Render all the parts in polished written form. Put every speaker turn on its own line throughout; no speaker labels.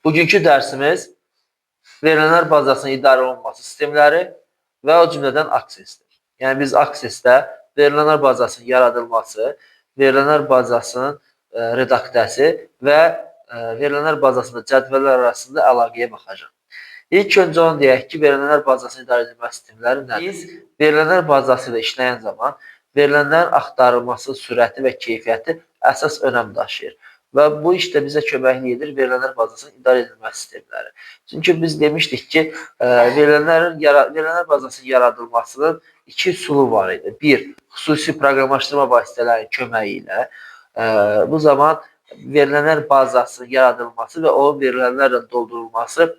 Bugünkü dərsimiz verilənlər bazasının idarə olunması sistemləri və o cümlədən aksesdir. Yəni biz aksesdə verilənlər bazasının yaradılması, verilənlər bazasının redaktəsi və verilənlər bazasında cədvəllər arasında əlaqəyə baxacaq. İlk öncə onu deyək ki, verilənlər bazasının idarə edilmə sistemləri nədir? Biz verilənlər bazası ilə işləyən zaman verilənlərin axtarılması, sürəti və keyfiyyəti əsas önəm daşıyır. Və bu işdə bizə köməklik edir verilənlər bazasının idarə edilmə sistemləri. Çünki biz demişdik ki, verilənlər bazasının yaradılmasının iki üsulu var idi. Bir, xüsusi proqramlaşdırma vasitələrinin köməyi ilə bu zaman verilənlər bazasının yaradılması və o verilənlərlə doldurulması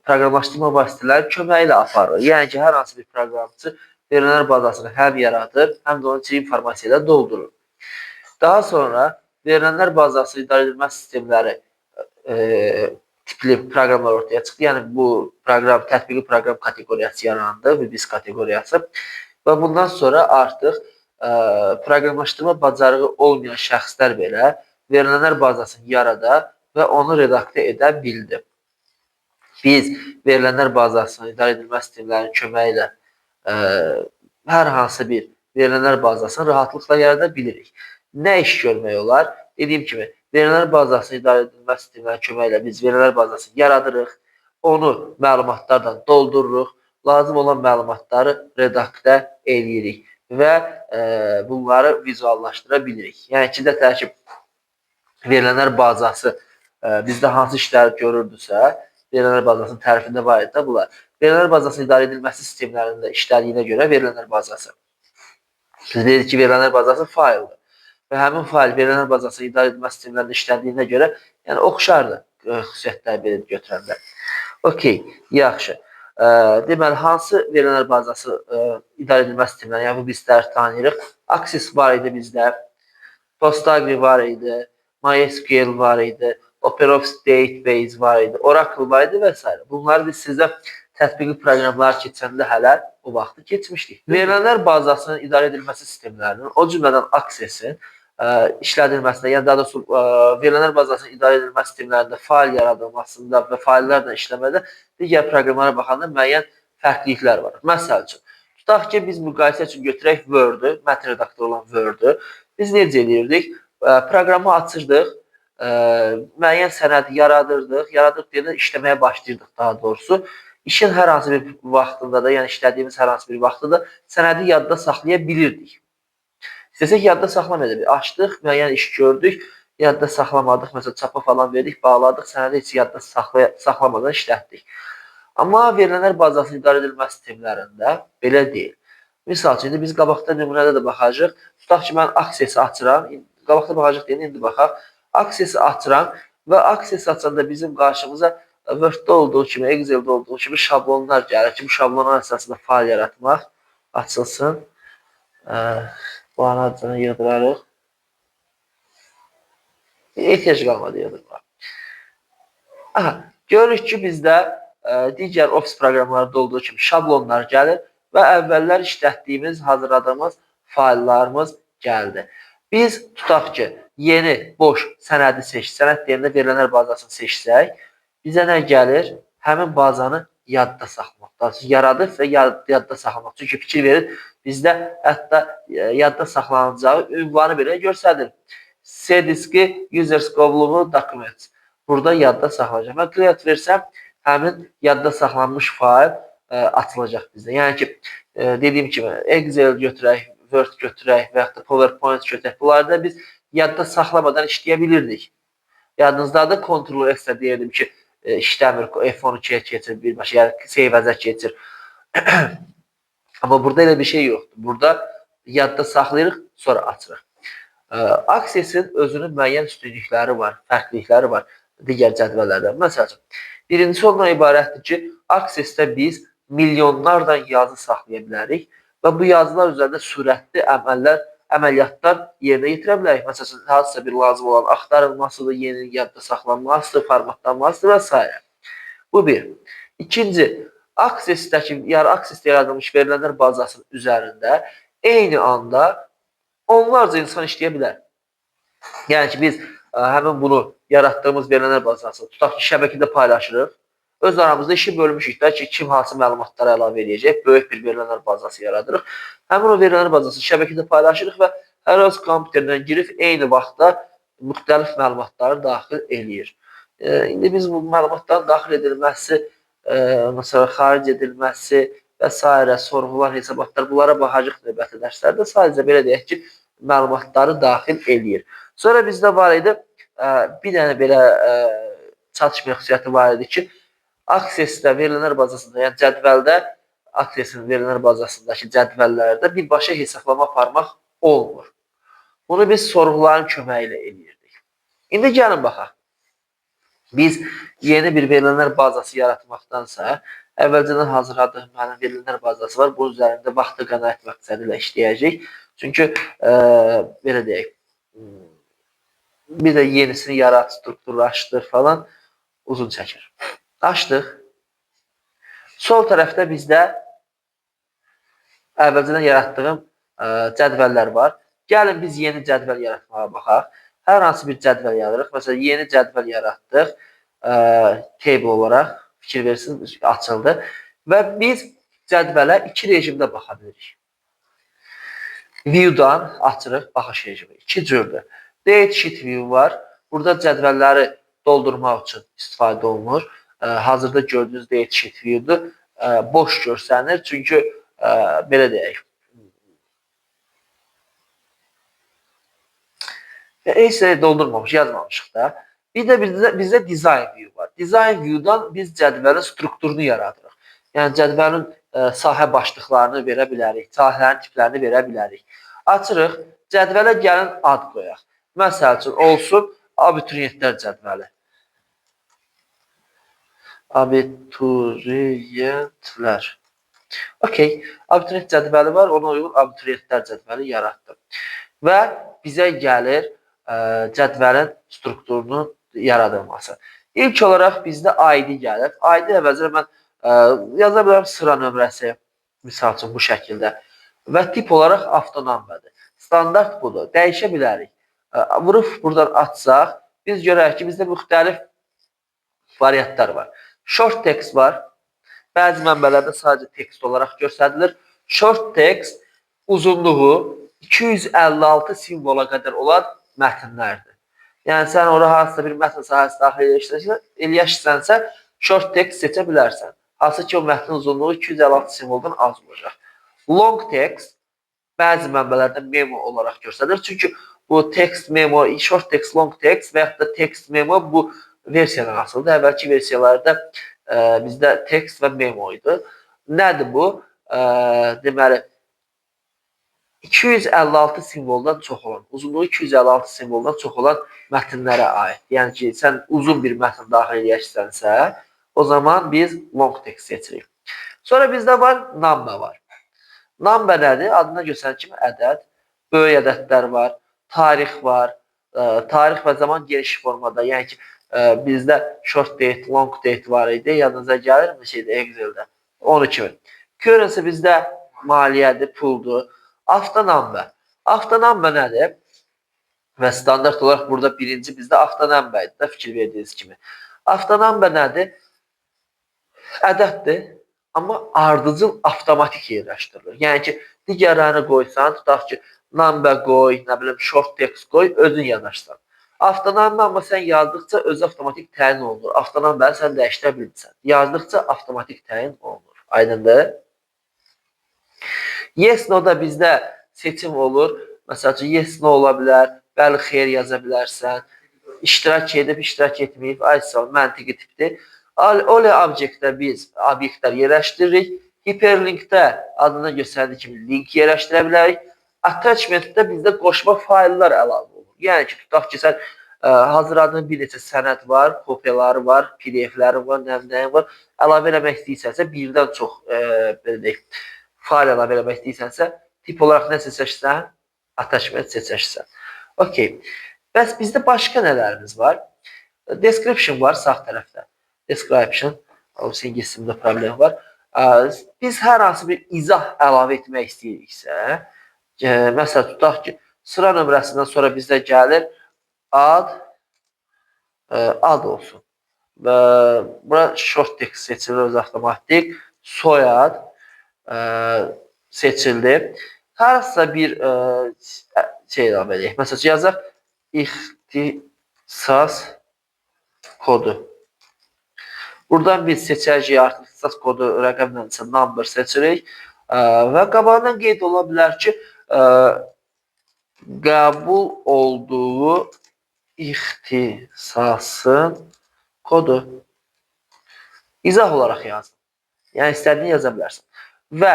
proqramlaşdırma vasitələri köməyi ilə aparılır. Yəni ki, hər hansı bir proqramçı verilənlər bazasını həm yaradır, həm də onun için informasiya ilə doldurur. Daha sonra verilənlər bazası idarə edilmə sistemləri tipli proqramlar ortaya çıxdı. Yəni bu proqram, tətbiqi proqram kateqoriyası yarandı, VBIS kateqoriyası. Və bundan sonra artıq proqramlaşdırma bacarığı olmayan şəxslər belə verilənlər bazasını yarada və onu redaktə edə bildi. Biz verilənlər bazasının idarə edilmə sistemlərinin köməyi ilə hər hansı bir verilənlər bazasını rahatlıqla yarada bilirik. Nə iş görmək olar? Dediyim kimi, verilənlər bazasının idarə edilmə sistemlərinin köməyi ilə biz verilənlər bazasını yaradırıq, onu məlumatlarla doldururuq, lazım olan məlumatları redaktə edirik və bunları vizuallaşdıra bilirik. Yəni ki, ki, verilənlər bazası bizdə hansı işləri görürdüsə, verilənlər bazasının tərifində var idi bunlar. Verilənlər bazasının idarə edilməsi sistemlərində işlədiyinə görə verilənlər bazası. Biz dedik ki, verilənlər bazası faildir. Və həmin fail verilənlər bazasının idarə edilmə sistemlərində işlədiyinə görə yəni oxşardır xüsusiyyətləri belə götürəndə. Okey, yaxşı. Deməli, hansı verilənlər bazası idarə edilmə sistemləri, yəni bu bizlər tanıyırıq. Access var idi bizdə, Postgre var idi, MySQL var idi, OpenOffice Database var idi, Oracle var idi və s. Bunları biz sizə tətbiqi proqramlar keçəndə hələ o vaxtı keçmişdik. Verilənlər bazasının idarə edilməsi sistemlərinin, o cümlədən Access-in işlədilməsində, yəni daha doğrusu verilənlər bazasının idarə edilmə sistemlərində fail yaradılmasında və faillərlə işləmədə digər proqramlara baxanda müəyyən fərqliliklər var. Məsəl üçün, tutaq ki, biz müqayisə üçün götürək Word-ü, mətn redaktoru olan Word-ü. Biz necə edirdik? Proqramı açırdıq, müəyyən sənədi yaradırdıq deyə işləməyə başlayırdıq daha doğrusu. İşin hər hansı bir vaxtında da, yəni işlədiyimiz hər hansı bir vaxtında sənədi yadda saxlaya bilirdik. İstəsək yadda saxlamaya da açdıq, müəyyən iş gördük, yadda saxlamadıq, məsələn çapa falan verdik, bağladıq, sənədi heç yadda saxlamadan işlətdik. Amma verilənlər bazasının idarə edilmə sistemlərində belə deyil. Misal üçün, biz qabaqda nümunədə də baxacaq. Tutaq ki, mən Access-i açıram, qabaqda baxacaq deyil, indi baxaq. Access-i açıram və Access açanda bizim qarşımıza Word-də olduğu kimi, Excel-də olduğu kimi şablonlar gəlir ki, bu şablonlar əsasında fail yaratmaq açılsın. Bu anadını yığdırarıq. Ehtiyac qalmadı yığdırmaq. Görürük ki, bizdə digər Office proqramlarda olduğu kimi şablonlar gəlir və əvvəllər işlətdiyimiz, hazırladığımız faillarımız gəldi. Biz tutaq ki, yeni, boş sənədi sənəd deyəndə verilənlər bazasını seçsək, bizə nə gəlir? Həmin bazanı yadda saxlamaq. Yaradıb və yadda saxlamaq. Çünki fikir verir, bizdə hətta yadda saxlanacağı ünvanı belə göstərir. C-diski user scope documents. Burada yadda saxlanacaq. Mən client versəm, həmin yadda saxlanmış fail açılacaq bizdə. Yəni ki, dediyim kimi, Excel götürək, Word götürək və yaxud da PowerPoint götürək. Bunlarda biz yadda saxlamadan işləyə bilirdik. Yadınızdadır, Ctrl-X-də deyirdim ki, işləmir, F12-yə keçir birbaşa, yəni save-əzə keçir. Amma burada elə bir şey yoxdur. Burada yadda saxlayırıq, sonra açırıq. Access-in özünün müəyyən üstünlükləri var, fərqlilikləri var digər cədvəllərdən. Məsələn, birincisi ondan ibarətdir ki, Access-də biz milyonlardan yazı saxlaya bilərik və bu yazılar üzərində sürətli əməliyyatlar yerinə yetirə bilərik. Məsələn, hansısa bir lazım olan axtarılmasıdır, yeni yadda saxlanmasıdır, formatlanmasıdır və s. Bu bir. İkinci, Access-dəki, Access-də yaradılmış verilənlər bazasının üzərində eyni anda onlarca insan işləyə bilər. Yəni ki, biz həmin bunu yaratdığımız verilənlər bazası tutaq ki, şəbəkədə paylaşırıq. Öz aramızda işi bölmüşük də ki, kim hansı məlumatları əlavə edəcək, böyük bir verilənlər bazası yaradırıq. Həmin o verilənlər bazası şəbəkədə paylaşırıq və hər hansı kompüterdən girib eyni vaxtda müxtəlif məlumatları daxil eləyir. İndi biz bu məlumatların daxil edilməsi, məsələn, xaric edilməsi və s. sorğular, hesabatlar, bunlara baxacaq növbəti dərslərdə. Sadəcə belə deyək ki, məlumatları daxil eləyir. Sonra bizdə var idi, bir dənə belə çatışma xüsusiyyəti var idi ki, Access-də verilənlər bazasında, yəni cədvəldə, Access-in verilənlər bazasındakı cədvəllərdə birbaşa hesablama aparmaq olmur. Bunu biz sorğuların köməyi ilə eləyirdik. İndi gəlin baxaq. Biz yeni bir verilənlər bazası yaratmaqdansa, əvvəlcədən hazırladığım mənim verilənlər bazası var. Bunun üzərində vaxtı qənaət məqsədi ilə işləyəcək. Çünki belə deyək, bir də yenisini yarat, strukturlaşdır falan uzun çəkir. Açdıq. Sol tərəfdə bizdə əvvəlcədən yaratdığım cədvəllər var. Gəlin biz yeni cədvəl yaratmağa baxaq. Hər hansı bir cədvəl yaradırıq. Məsələn, yeni cədvəl yaratdıq. Table olaraq fikir versin, açıldı. Və biz cədvələ iki rejimdə baxa bilirik. View-dan açırıq, baxış rejimi. İki cürdür. Date sheet view var. Burada cədvəlləri doldurmaq üçün istifadə olunur. Hazırda gördüyünüz date sheet view-dur. Boş görsənir. Çünki belə deyək. Heç doldurmamış, yazmamışıq da. Bir də bizdə design view var. Design view-dan biz cədvəlin strukturunu yaradırıq. Yəni cədvəlin sahə başlıqlarını verə bilərik, sahələrin tiplərini verə bilərik. Açırıq, cədvələ gəlin ad qoyaq. Məsəl üçün olsun abituriyentlər cədvəli. Abituriyentlər. Okey, abituriyent cədvəli var, ona uyğun abituriyentlər cədvəli yaratdım. Və bizə gəlir cədvəlin strukturunun yaradılması. İlk olaraq bizdə ID gəlir. ID əvəzində mən yaza bilərəm sıra nömrəsi, misal üçün bu şəkildə. Və tip olaraq avtonumbədir. Standart budur, dəyişə bilərik. Vurub buradan açsaq, biz görək ki, bizdə müxtəlif variantlar var. Short text var. Bəzi mənbələrdə sadəcə text olaraq göstərilir. Short text uzunluğu 256 simvola qədər olan mətnlərdir. Yəni, sən oraya hansısa bir mətn sahəsi daxil eləyəşsənsə, short text seçə bilərsən. Hansı ki, o mətnin uzunluğu 256 simvoldan az olacaq. Long text bəzi mənbələrdə memo olaraq göstərilir. Çünki bu text memo, short text, long text və yaxud da text memo bu versiyadan asılıdır. Əvvəlki versiyalarda bizdə text və memo idi. Nədir bu? Deməli, 256 simvoldan çox olan, uzunluğu 256 simvoldan çox olan mətnlərə aid. Yəni ki, sən uzun bir mətn daxil edərsənsə, o zaman biz long text seçirik. Sonra bizdə var, number var. Number nədir? Adına göstərən kimi ədəd, böyük ədədlər var, tarix var. Tarix və zaman geniş formada, yəni ki, bizdə short date, long date var idi. Yadınıza gəlir mi şeydə, Excel-də? Onu kimi. Currency bizdə maliyyədir, puldur. Avtonumber. Avtonumber nədir? Və standart olaraq burada birinci bizdə avtonumber idi, fikir verdiyiniz kimi. Avtonumber nədir? Ədəddir, amma ardıcıl avtomatik yerləşdirilir. Yəni ki, digərlərini qoysan, tutaq ki, number qoy, nə bilim, short text qoy, özün yanaşsan. Avtonumber amma sən yazdıqca özü avtomatik təyin olunur. Avtonumberi sən dəyişdirə bilirsən. Yazdıqca avtomatik təyin olunur. Aydındır? Yes, no da bizdə seçim olur. Məsəl üçün, yes, no ola bilər. Bəli, xeyr yaza bilərsən. İştirak edib, iştirak etməyib. Aysa, məntiqi tipdir. Ole obyektdə biz obyektlər yerləşdiririk. Hyperlinkdə adına göstərdiyi kimi link yerləşdirə bilərik. Attachmentdə bizdə qoşma fayllar əlavə olur. Yəni ki, tutaq ki, sən hazırladığın bir neçə sənəd var, kopyaları var, PDF-ləri var, nəmdəyin var. Əlavə eləmək istəyirsənsə, birdən çox fayl əlavə eləmək istəyirsənsə, tip olaraq nə seçərsən? Attachment seçərsən. Okey. Bəs bizdə başqa nələrimiz var? Description var sağ tərəfdə. Description, İngiliscəsində problem var. Biz hər hansı bir izah əlavə etmək istəyiriksə, məsəl tutaq ki, sıra nömrəsindən sonra bizdə gəlir ad ad olsun. Və bura short text seçilir öz avtomatik. Soyad seçildi. Hansısa bir şey əlavə edək. Məsələn, yazaq ixtisas kodu. Buradan biz seçəcəyik artıq ixtisas kodu rəqəmlə isə number seçirik. Və qabağından qeyd ola bilər ki, qəbul olduğu ixtisasın kodu. İzah olaraq yazın. Yəni, istədiyini yaza bilərsən. Və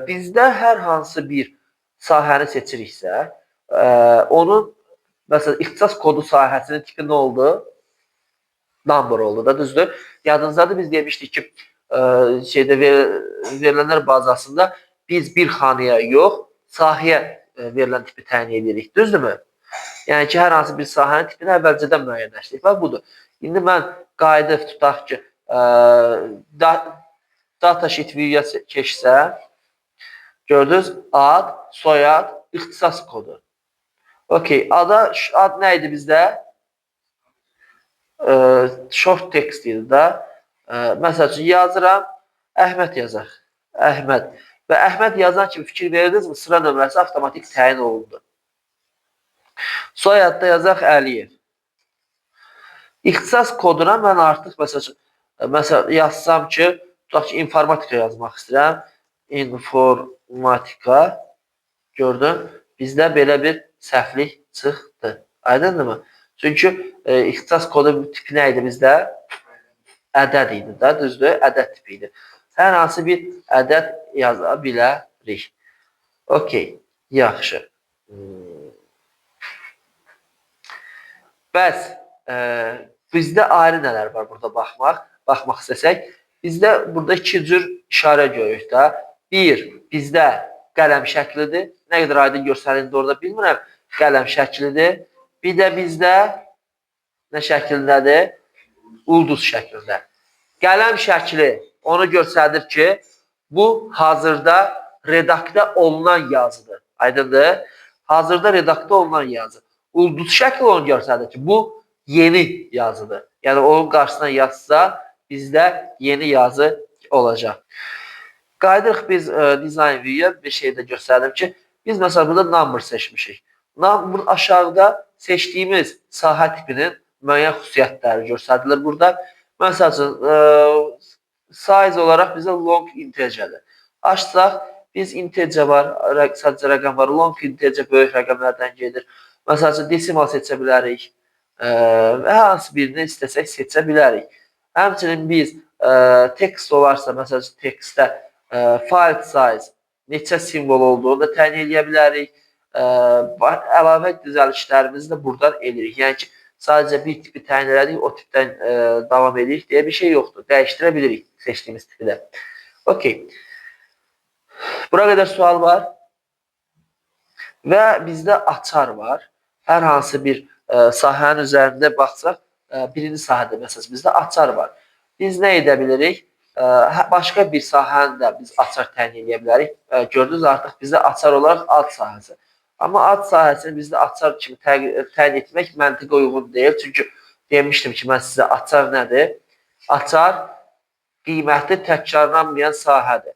bizdə hər hansı bir sahəni seçiriksə, onun, məsələn, ixtisas kodu sahəsinin tipi nə oldu? Number oldu da, düzdür? Yadınızdadır, biz demişdik ki, verilənlər bazasında biz bir xanaya yox, sahəyə verilən tipi təyin edirik, düzdürmü? Yəni ki, hər hansı bir sahənin tipini əvvəlcədən müəyyənləşdik və budur. İndi mən qayıdıb tutaq ki, datasheet view-ya keçsəm, gördünüz, ad, soyad, ixtisas kodu. Okey, ad nə idi bizdə? Short text idi da. Məsəl üçün yazıram, Əhməd yazaq. Əhməd. Və Əhməd yazan kimi fikir verirdinizmi? Sıra nömrəsi avtomatik təyin olundu. Soyadda yazaq Əliyev. İxtisas koduna mən artıq məsələn yazsam ki, tutaq ki, informatika yazmaq istəyirəm. İnformatika. Gördün, bizdə belə bir səhvlik çıxdı. Aydındırmı? Çünki ixtisas kodu tipi nə idi bizdə? Ədəd idi də, düzdür? Ədəd tipi idi. Hər hansı bir ədəd yaza bilərik. Okey, yaxşı. Bəs bizdə ayrı nələr var burada baxmaq istəsək? Bizdə burada iki cür işarə görürük də. Bir, bizdə qələm şəklidir. Nə qədər aydın görsənildi orada bilmirəm. Qələm şəklidir. Bir də bizdə nə şəklindədir? Ulduz şəklində. Qələm şəkli onu göstərir ki, bu hazırda redaktə olunan yazıdır. Aydındır? Hazırda redaktə olunan yazı. Ulduz şəkli onu göstərir ki, bu yeni yazıdır. Yəni onun qarşısına yazsa, bizdə yeni yazı olacaq. Qayıdırıq biz design view-ya bir şey də göstərdim ki, biz məsələn burada number seçmişik. Aşağıda seçdiyimiz sahə tipinin müəyyən xüsusiyyətləri göstərilir burada. Məsəl üçün, size olaraq bizə long integerdir. Açsaq, biz integer var, sadəcə rəqəm var, long integer böyük rəqəmlərdən gedir. Məsəl üçün, desimal seçə bilərik və hansı birini istəsək seçə bilərik. Həmçinin biz text olarsa, məsəl üçün, textdə file size neçə simvol olduğunu da təyin edə bilərik. Əlavə düzəlişlərimizi də buradan edirik. Yəni ki, sadəcə bir tipi təyin elədik, o tipdən davam edirik deyə bir şey yoxdur. Dəyişdirə bilirik seçdiyimiz tipi də. Okey. Bura qədər sual var. Və bizdə açar var. Hər hansı bir sahənin üzərində baxsaq, birinci sahədə məsələn bizdə açar var. Biz nə edə bilirik? Başqa bir sahəni də biz açar təyin edə bilərik. Gördünüz, artıq bizdə açar olaraq ad sahəsi. Amma ad sahəsini bizdə açar kimi təyin etmək məntiqə uyğun deyil. Çünki demişdim ki, mən sizə açar nədir? Açar qiymətli təkrarlanmayan sahədir.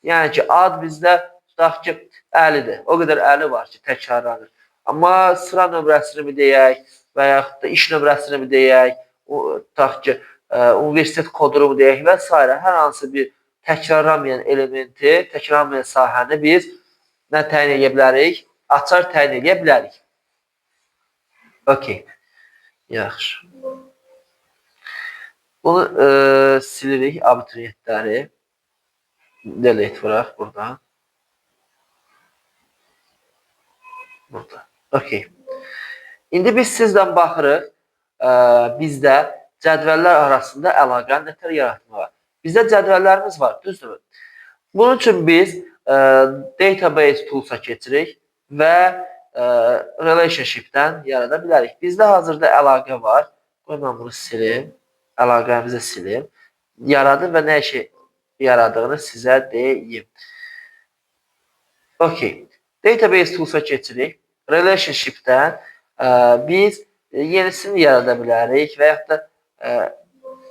Yəni ki, ad bizdə tutaq ki, 50-dir. O qədər 50 var ki, təkrarlanır. Amma sıra nömrəsini mi deyək və yaxud da iş nömrəsini mi deyək, tutaq ki, universitet kodunu mu deyək və s. Hər hansı bir təkrarlanmayan elementi, təkrarlanmayan sahəni biz nə təyin edə bilərik? Açar təyin edə bilərik. Okey. Yaxşı. Bunu silirik, abituriyentləri. Delete vuraq buradan. Burada. Okey. İndi biz sizdən baxırıq, bizdə cədvəllər arasında əlaqə nətər yaratmağa. Bizdə cədvəllərimiz var, düzdürmü? Bunun üçün biz database toolsa keçirik və relationship-dən yarada bilərik. Bizdə hazırda əlaqə var. Qoy mən bunu silim. Əlaqəmizi silim. Yaradır və nə işi yaradığını sizə deyim. Okey. Database toolsa keçirik. Relationship-dən biz yenisini yarada bilərik və yaxud da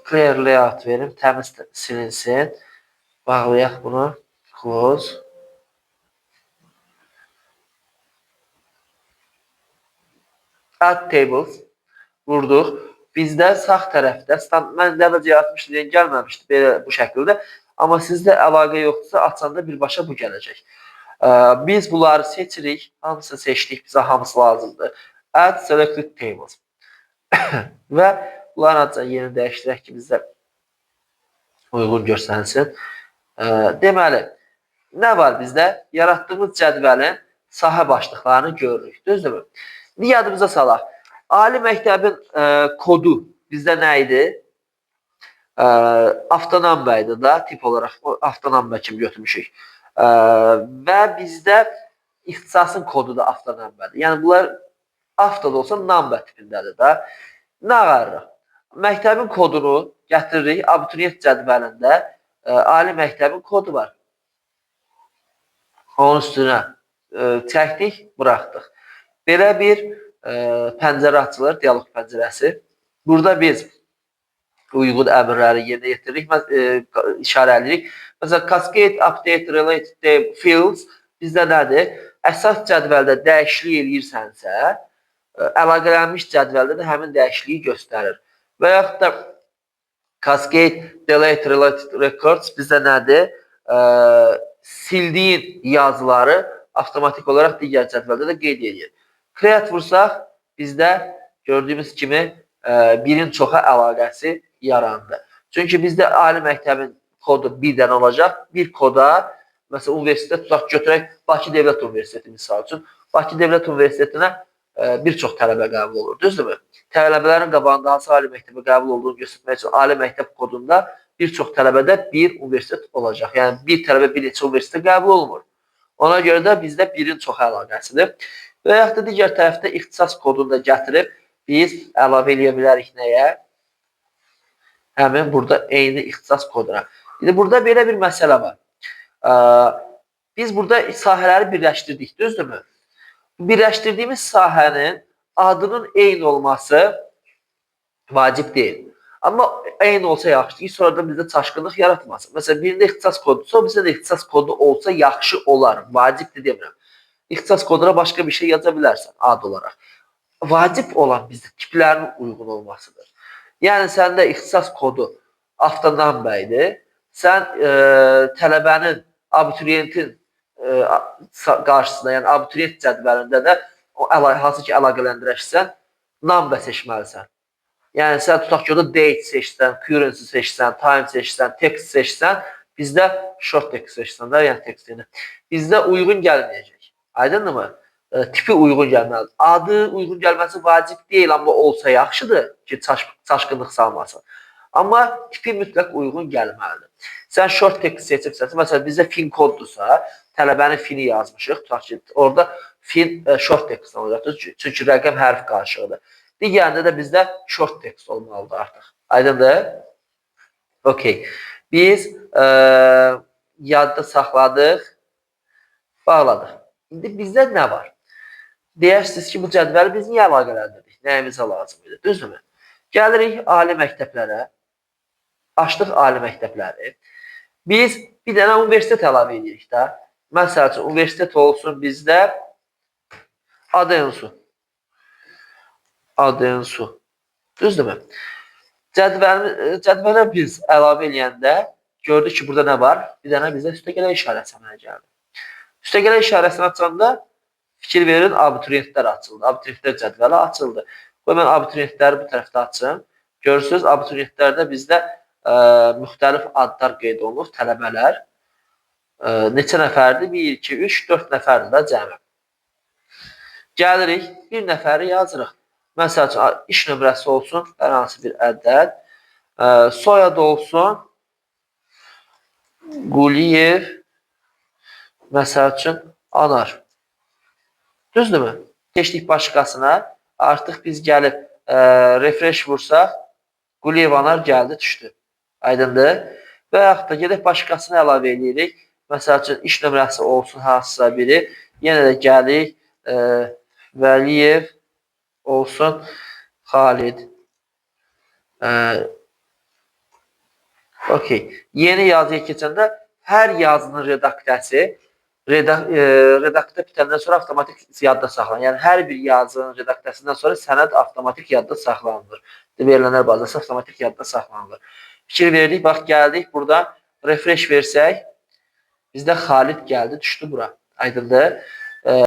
clear layout verim, təmiz silinsin. Bağlayaq bunu. Close. Add tables. Vurduq. Bizdə sağ tərəfdə, mən dəvəcə yaratmışdım, yəni gəlməmişdi belə bu şəkildə. Amma sizdə əlaqə yoxdursa, açanda birbaşa bu gələcək. Biz bunları seçirik. Hamısını seçdik. Bizə hamısı lazımdır. Add selected tables. Və bunları ancaq yeni dəyişdirək ki, bizdə uyğun görsənsin. Deməli, nə var bizdə? Yaratdığımız cədvəlin sahə başlıqlarını görürük. Düzdürmü? Yadımıza salaq. Ali məktəbin kodu bizdə nə idi? Avtonamba idi da, tip olaraq avtonamba kimi götürmüşük. Və bizdə ixtisasın kodu da avtonambadır. Yəni bunlar avto da olsa namba tipindədir da. Nə qarırıq? Məktəbin kodunu gətiririk, abituriyent cədvəlində ali məktəbin kodu var. Onun üstünə çəkdik, buraxdıq. Belə bir pəncərə açılır, dialog pəncərəsi. Burada biz uyğun əmrləri yerinə yetiririk, işarələyirik. Məsələn, cascade, update, related fields bizdə nədir? Əsas cədvəldə dəyişiklik eləyirsənsə, əlaqələnmiş cədvəldə də həmin dəyişikliyi göstərir. Və yaxud da cascade, delete, related records bizdə nədir? Sildiyin yazıları avtomatik olaraq digər cədvəldə də qeyd edir. Create vursaq, bizdə gördüyümüz kimi birin çoxa əlaqəsi yarandı. Çünki bizdə ali məktəbin kodu bir dənə olacaq. Bir koda, məsələn, universitet tutaq götürək, Bakı Dövlət Universiteti misal üçün. Bakı Dövlət Universitetinə bir çox tələbə qəbul olur, düzdürmü? Tələbələrin qabağında hansı ali məktəbə qəbul olduğunu göstərmək üçün ali məktəb kodunda bir çox tələbədə bir universitet olacaq. Yəni, bir tələbə bir neçə universitetə qəbul olmur. Ona görə də bizdə birin çoxa əlaqəsidir. Və yaxud da digər tərəfdə ixtisas kodunu da gətirib biz əlavə eləyə bilərik nəyə? Həmin burada eyni ixtisas koduna. İndi burada belə bir məsələ var. Biz burada sahələri birləşdirdik, düzdürmü? Birləşdirdiyimiz sahənin adının eyni olması vacib deyil. Amma eyni olsa yaxşıdır ki, sonradan bizdə çaşqınlıq yaratmasın. Məsələn, birində ixtisas kodusa, bizdə də ixtisas kodu olsa yaxşı olar. Vacibdir demirəm. İxtisas koduna başqa bir şey yaza bilərsən ad olaraq. Vacib olan bizdə tiplərin uyğun olmasıdır. Yəni, səndə ixtisas kodu avtonamba idi. Sən tələbənin, abituriyentin qarşısında, yəni abituriyent cədvəlində də hansı ki, əlaqələndirəşsən, namba seçməlisən. Yəni, sən tutaq ki, orada date seçsən, currency seçsən, time seçsən, text seçsən, bizdə short text seçsən də, yəni textini. Bizdə uyğun gəlməyəcək. Aydınmı? Tipi uyğun gəlməlidir. Adı uyğun gəlməsi vacib deyil, amma olsa yaxşıdır ki, çaşqınlıq salmasın. Amma tipi mütləq uyğun gəlməlidir. Sən short text seçibsənsə, məsələn, bizdə fin koddursa, tələbənin fini yazmışıq, tutaq ki, orada fin short text olacaqdır, çünki rəqəm hərf qarşılığıdır. Digərində də bizdə short text olmalıdır artıq. Aydındır? Okey. Biz yadda saxladıq, bağladıq. İndi bizdə nə var? Deyirsiniz ki, bu cədvəli biz niyə əlaqələndirdik? Nəyimizə lazım idi? Düzdürmü? Gəlirik ali məktəblərə. Açdıq ali məktəbləri. Biz bir dənə universitet əlavə edirik də. Məsəl üçün, universitet olsun bizdə ADNSU. ADNSU. Düzdürmü? Cədvələ biz əlavə eləyəndə gördük ki, burada nə var? Bir dənə bizdə üstəgələ işarəsi əmələ gəldi. Üstəgələ işarəsini açanda fikir verin, abituriyentlər açıldı. Abituriyentlər cədvəli açıldı. Qoy mən abituriyentləri bu tərəfdə açım. Görürsünüz, abituriyentlərdə bizdə müxtəlif adlar qeyd olunur, tələbələr. Neçə nəfərdir? 1, 2, 3, 4 nəfərdir də cəmi. Gəlirik, bir nəfəri yazırıq. Məsəl üçün, iş nömrəsi olsun, hər hansı bir ədəd. Soyadı olsun, Quliyev, məsəl üçün, Anar. Düzdürmü? Keçdik başqasına. Artıq biz gəlib refresh vursaq, Quliyev Anar gəldi, düşdü. Aydındır? Və yaxud da gedək başqasını əlavə edirik. Məsəl üçün, iş nömrəsi olsun hansısa biri. Yenə də gəlik, Vəliyev olsun. Xalid. Okey. Yeni yazıya keçəndə hər yazının redaktə bitəndən sonra avtomatik yadda saxlanır. Yəni hər bir yazının redaktəsindən sonra sənəd avtomatik yadda saxlanılır. Verilənlər bazası avtomatik yadda saxlanılır. Fikir verdik, bax gəldik burada refresh versək bizdə Xalid gəldi, düşdü bura. Aydındır?